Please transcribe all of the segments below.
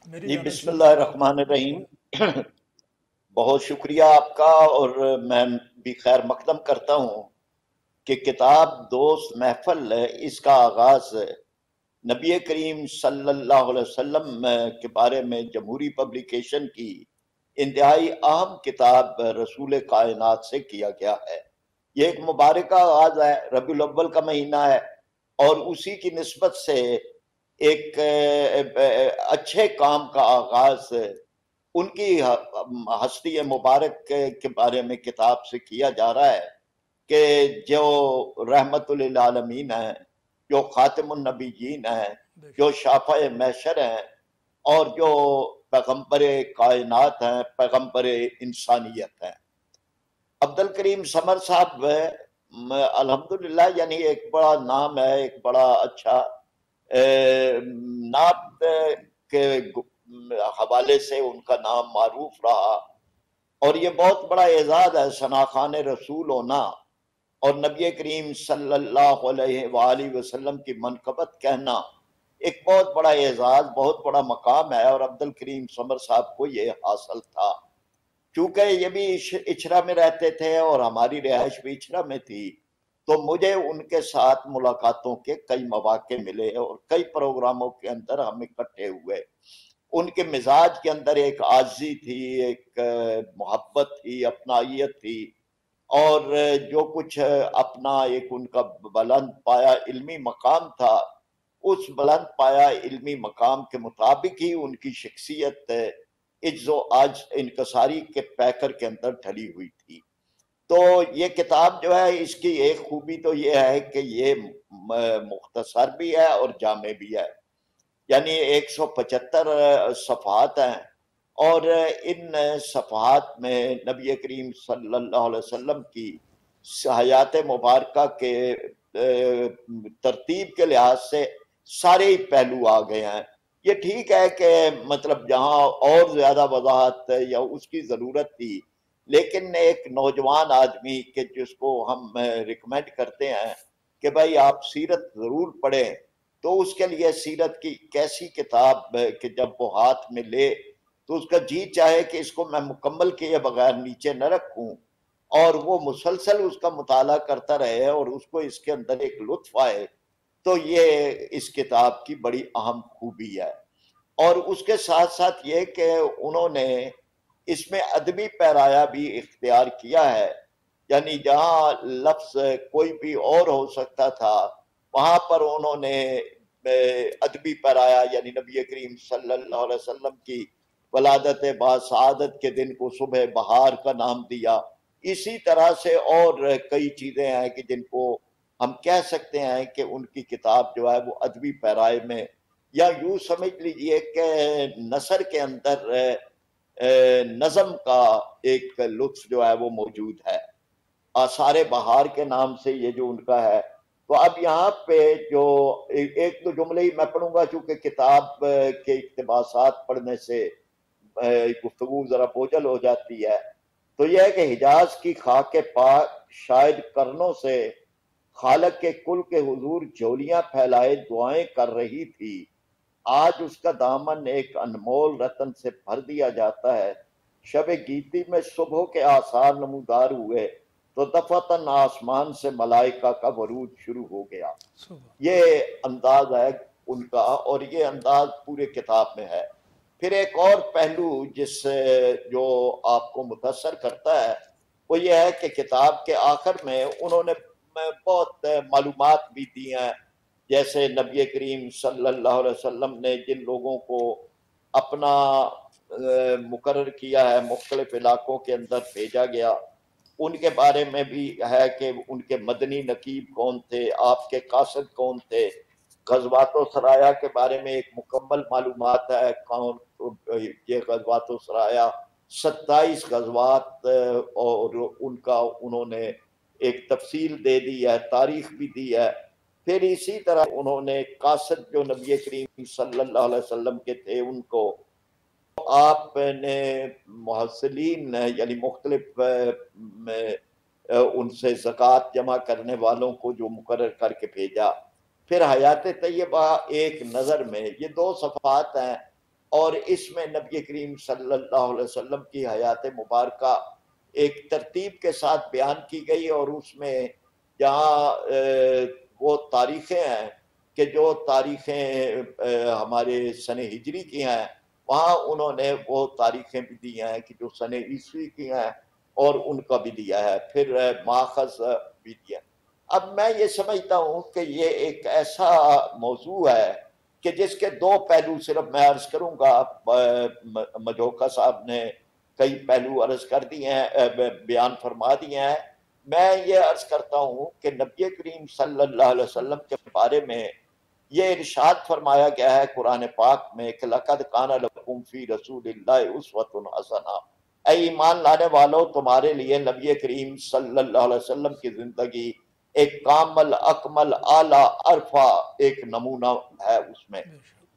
میری جی جانب بسم سے اللہ بھی بہت الرحمن الرحیم۔ بہت شکریہ آپ کا، اور میں بھی خیر مقدم کرتا ہوں کہ کتاب دوست محفل اس کا آغاز نبی کریم صلی اللہ علیہ وسلم کے بارے میں جمہوری پبلیکیشن کی انتہائی اہم کتاب رسول کائنات سے کیا گیا ہے۔ یہ ایک مبارکہ آغاز ہے، ربیع الاول کا مہینہ ہے، اور اسی کی نسبت سے ایک اچھے کام کا آغاز ان کی ہستی مبارک کے بارے میں کتاب سے کیا جا رہا ہے کہ جو رحمت للعالمین ہیں، جو خاتم النبیین ہیں، بے جو شک شافع محشر ہیں، اور جو پیغمبر کائنات ہیں، پیغمبر انسانیت ہیں۔ عبد الکریم سمر صاحب الحمدللہ یعنی ایک بڑا نام ہے، ایک بڑا اچھا نعت کے حوالے سے ان کا نام معروف رہا، اور یہ بہت بڑا اعزاز ہے ثناخوان رسول ہونا اور نبی کریم صلی اللہ علیہ وآلہ وسلم کی منقبت کہنا ایک بہت بڑا اعزاز، بہت بڑا مقام ہے، اور عبد الکریم سمر صاحب کو یہ حاصل تھا۔ چونکہ یہ بھی اچھرا میں رہتے تھے اور ہماری رہائش بھی اچھرا میں تھی، تو مجھے ان کے ساتھ ملاقاتوں کے کئی مواقع ملے اور کئی پروگراموں کے اندر ہم اکٹھے ہوئے۔ ان کے مزاج کے اندر ایک عاجزی تھی، ایک محبت تھی، اپنائیت تھی، اور جو کچھ اپنا ایک ان کا بلند پایا علمی مقام تھا، اس بلند پایا علمی مقام کے مطابق ہی ان کی شخصیت عجز و آج انکساری کے پیکر کے اندر ڈھلی ہوئی تھی۔ تو یہ کتاب جو ہے، اس کی ایک خوبی تو یہ ہے کہ یہ مختصر بھی ہے اور جامع بھی ہے، یعنی 175 صفحات ہیں، اور ان صفحات میں نبی کریم صلی اللہ علیہ وسلم کی حیات مبارکہ کے ترتیب کے لحاظ سے سارے ہی پہلو آ گئے ہیں۔ یہ ٹھیک ہے کہ مطلب جہاں اور زیادہ وضاحت یا اس کی ضرورت تھی، لیکن ایک نوجوان آدمی کہ جس کو ہم ریکمینڈ کرتے ہیں کہ بھائی آپ سیرت ضرور پڑھیں، تو اس کے لیے سیرت کی کیسی کتاب کہ جب وہ ہاتھ میں لے تو اس کا جی چاہے کہ اس کو میں مکمل کیے بغیر نیچے نہ رکھوں، اور وہ مسلسل اس کا مطالعہ کرتا رہے اور اس کو اس کے اندر ایک لطف آئے، تو یہ اس کتاب کی بڑی اہم خوبی ہے۔ اور اس کے ساتھ ساتھ یہ کہ انہوں نے اس میں ادبی پیرایا بھی اختیار کیا ہے، یعنی جہاں لفظ کوئی بھی اور ہو سکتا تھا، وہاں پر انہوں نے ادبی پیرایا، یعنی نبی کریم صلی اللہ علیہ وسلم کی ولادت باسعادت کے دن کو صبح بہار کا نام دیا۔ اسی طرح سے اور کئی چیزیں ہیں کہ جن کو ہم کہہ سکتے ہیں کہ ان کی کتاب جو ہے وہ ادبی پیرائے میں، یا یوں سمجھ لیجئے کہ نثر کے اندر نظم کا ایک لطف جو ہے وہ موجود ہے۔ آثار بہار کے نام سے یہ جو ان کا ہے، تو اب یہاں پہ جو ایک دو جملے ہی میں پڑھوں گا، چونکہ کتاب کے اقتباسات پڑھنے سے گفتگو ذرا بوجھل ہو جاتی ہے۔ تو یہ ہے کہ حجاز کی خاک پاک شاید کرنوں سے خالق کے کل کے حضور جھولیاں پھیلائے دعائیں کر رہی تھی، آج اس کا دامن ایک انمول رتن سے بھر دیا جاتا ہے۔ شب گیتی میں صبح کے آثار نمودار ہوئے تو دفعتاً آسمان سے ملائکہ کا ورود شروع ہو گیا۔ صبح یہ انداز ہے ان کا، اور یہ انداز پورے کتاب میں ہے۔ پھر ایک اور پہلو جو آپ کو متاثر کرتا ہے، وہ یہ ہے کہ کتاب کے آخر میں انہوں نے بہت معلومات بھی دی ہیں، جیسے نبی کریم صلی اللہ علیہ وسلم نے جن لوگوں کو اپنا مقرر کیا ہے، مختلف علاقوں کے اندر بھیجا گیا، ان کے بارے میں بھی ہے کہ ان کے مدنی نقیب کون تھے، آپ کے قاصد کون تھے۔ غزوات و سرایا کے بارے میں ایک مکمل معلومات ہے، کون یہ غزوات و سرایا 27 غزوات، اور ان کا انہوں نے ایک تفصیل دے دی ہے، تاریخ بھی دی ہے۔ پھر اسی طرح انہوں نے قاصد جو نبی کریم صلی اللہ علیہ وسلم کے تھے، ان کو آپ نے محصلین یعنی مختلف ان سے زکوٰۃ جمع کرنے والوں کو جو مقرر کر کے بھیجا۔ پھر حیات طیبہ ایک نظر میں، یہ 2 صفحات ہیں، اور اس میں نبی کریم صلی اللہ علیہ وسلم کی حیات مبارکہ ایک ترتیب کے ساتھ بیان کی گئی، اور اس میں جہاں وہ تاریخیں ہیں کہ جو تاریخیں ہمارے سن ہجری کی ہیں، وہاں انہوں نے وہ تاریخیں بھی دی ہیں کہ جو سن عیسوی کی ہیں، اور ان کا بھی دیا ہے، پھر ماخذ بھی دیا۔ اب میں یہ سمجھتا ہوں کہ یہ ایک ایسا موضوع ہے کہ جس کے دو پہلو صرف میں عرض کروں گا، مجوکا صاحب نے کئی پہلو عرض کر دیے ہیں، بیان فرما دیے ہیں۔ میں یہ عرض کرتا ہوں کہ نبی کریم صلی اللہ علیہ وسلم کے بارے میں یہ ارشاد فرمایا گیا ہے قرآن پاک میں کہ لَقَدْ كَانَ لَكُمْ فِي رَسُولِ اللَّهِ أُسْوَةٌ حَسَنَةٌ، اے ایمان لانے والوں، تمہارے لیے نبی کریم صلی اللہ علیہ وسلم کی زندگی ایک کامل، اکمل، اعلیٰ، عرفہ ایک نمونہ ہے۔ اس میں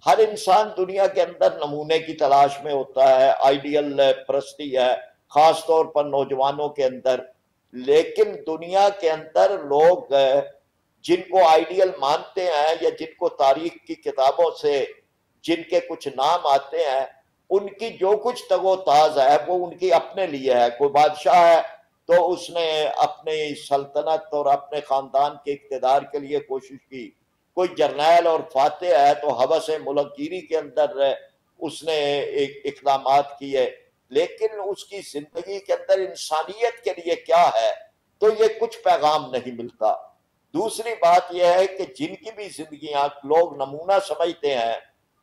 ہر انسان دنیا کے اندر نمونے کی تلاش میں ہوتا ہے، آئیڈیل پرستی ہے، خاص طور پر نوجوانوں کے اندر۔ لیکن دنیا کے اندر لوگ جن کو آئیڈیل مانتے ہیں یا جن کو تاریخ کی کتابوں سے جن کے کچھ نام آتے ہیں، ان کی جو کچھ تگ و تاز ہے وہ ان کی اپنے لیے ہے۔ کوئی بادشاہ ہے تو اس نے اپنی سلطنت اور اپنے خاندان کے اقتدار کے لیے کوشش کی، کوئی جرنیل اور فاتح ہے تو ہوس ملک گیری کے اندر اس نے اقدامات کیے، لیکن اس کی زندگی کے اندر انسانیت کے لیے کیا ہے تو یہ کچھ پیغام نہیں ملتا۔ دوسری بات یہ ہے کہ جن کی بھی زندگیاں لوگ نمونہ سمجھتے ہیں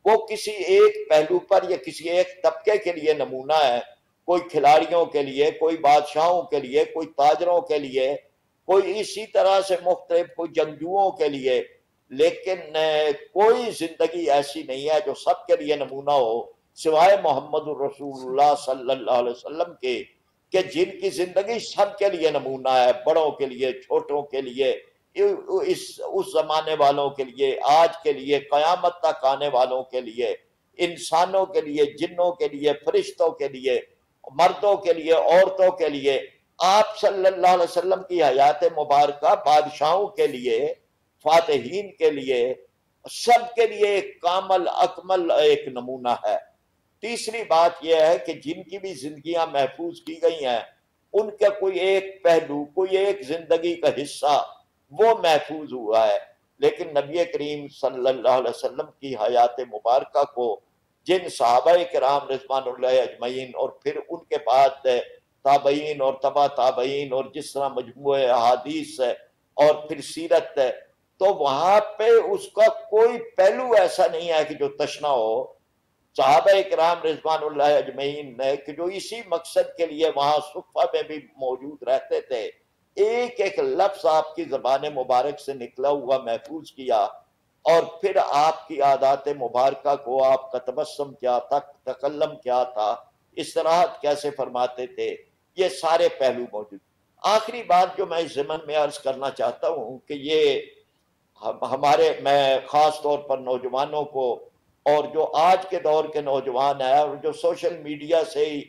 وہ کسی ایک پہلو پر یا کسی ایک طبقے کے لیے نمونہ ہے، کوئی کھلاڑیوں کے لیے، کوئی بادشاہوں کے لیے، کوئی تاجروں کے لیے، کوئی اسی طرح سے مختلف، کوئی جنگجوؤں کے لیے، لیکن کوئی زندگی ایسی نہیں ہے جو سب کے لیے نمونہ ہو سوائے محمد الرسول اللہ صلی اللہ علیہ وسلم کے، کہ جن کی زندگی سب کے لیے نمونہ ہے، بڑوں کے لیے، چھوٹوں کے لیے، اس زمانے والوں کے لیے، آج کے لیے، قیامت تک آنے والوں کے لیے، انسانوں کے لیے، جنوں کے لیے، فرشتوں کے لیے، مردوں کے لیے، عورتوں کے لیے۔ آپ صلی اللہ علیہ وسلم کی حیات مبارکہ بادشاہوں کے لیے، فاتحین کے لیے، سب کے لیے ایک کامل، اکمل ایک نمونہ ہے۔ تیسری بات یہ ہے کہ جن کی بھی زندگیاں محفوظ کی گئی ہیں ان کا کوئی ایک پہلو، کوئی ایک زندگی کا حصہ وہ محفوظ ہوا ہے، لیکن نبی کریم صلی اللہ علیہ وسلم کی حیات مبارکہ کو جن صحابہ کرام رضوان اللہ اجمعین اور پھر ان کے بعد تابعین اور تبع تابعین اور جس طرح مجموعہ احادیث ہے اور پھر سیرت ہے، تو وہاں پہ اس کا کوئی پہلو ایسا نہیں ہے کہ جو تشنہ ہو۔ صحابہ کرام رضوان اللہ اجمعین نے کہ جو اسی مقصد کے لیے وہاں صفہ میں بھی موجود رہتے تھے، ایک ایک لفظ آپ کی زبان مبارک سے نکلا ہوا محفوظ کیا، اور پھر آپ کی عادات مبارکہ کو، آپ کا تبسم کیا تھا، تکلم کیا تھا، استراحت کیسے فرماتے تھے، یہ سارے پہلو موجود۔ آخری بات جو میں اس ضمن میں عرض کرنا چاہتا ہوں کہ یہ ہمارے، میں خاص طور پر نوجوانوں کو، اور جو آج کے دور کے نوجوان ہیں اور جو سوشل میڈیا سے ہی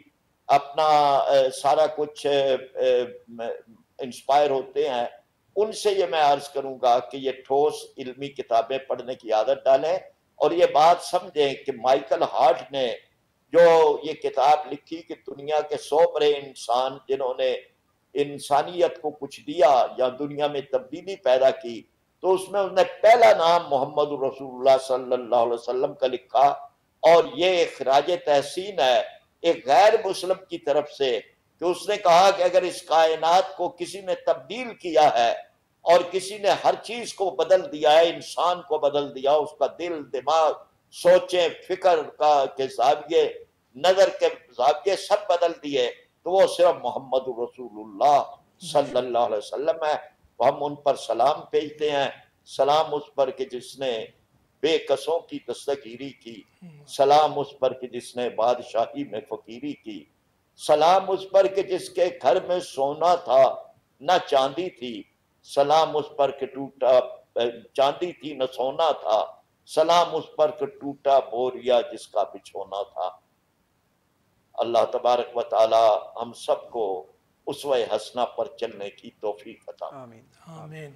اپنا سارا کچھ انسپائر ہوتے ہیں، ان سے یہ میں عرض کروں گا کہ یہ ٹھوس علمی کتابیں پڑھنے کی عادت ڈالیں، اور یہ بات سمجھیں کہ مائیکل ہارٹ نے جو یہ کتاب لکھی کہ دنیا کے 100 بڑے انسان جنہوں نے انسانیت کو کچھ دیا یا دنیا میں تبدیلی پیدا کی، تو اس میں انہوں نے پہلا نام محمد رسول اللہ صلی اللہ علیہ وسلم کا لکھا، اور یہ خراج تحسین ہے ایک غیر مسلم کی طرف سے کہ اس نے کہا کہ اگر اس کائنات کو کسی نے تبدیل کیا ہے اور کسی نے ہر چیز کو بدل دیا ہے، انسان کو بدل دیا، اس کا دل، دماغ، سوچیں، فکر کے زاویے، نظر کے زاویے سب بدل دیے، تو وہ صرف محمد رسول اللہ صلی اللہ علیہ وسلم ہے۔ ہم ان پر سلام بھیجتے ہیں، سلام اس پر کہ جس نے بے کسوں کی دستگیری کی، سلام اس پر کہ جس نے بادشاہی میں فقیری کی، سلام اس پر کہ جس کے گھر میں سونا تھا نہ چاندی تھی، سلام اس پر کہ ٹوٹا چاندی تھی نہ سونا تھا، سلام اس پر کہ ٹوٹا بوریا جس کا بچھونا تھا۔ اللہ تبارک و تعالی ہم سب کو اسوہ حسنہ پر چلنے کی توفیق عطا۔ آمین آمین۔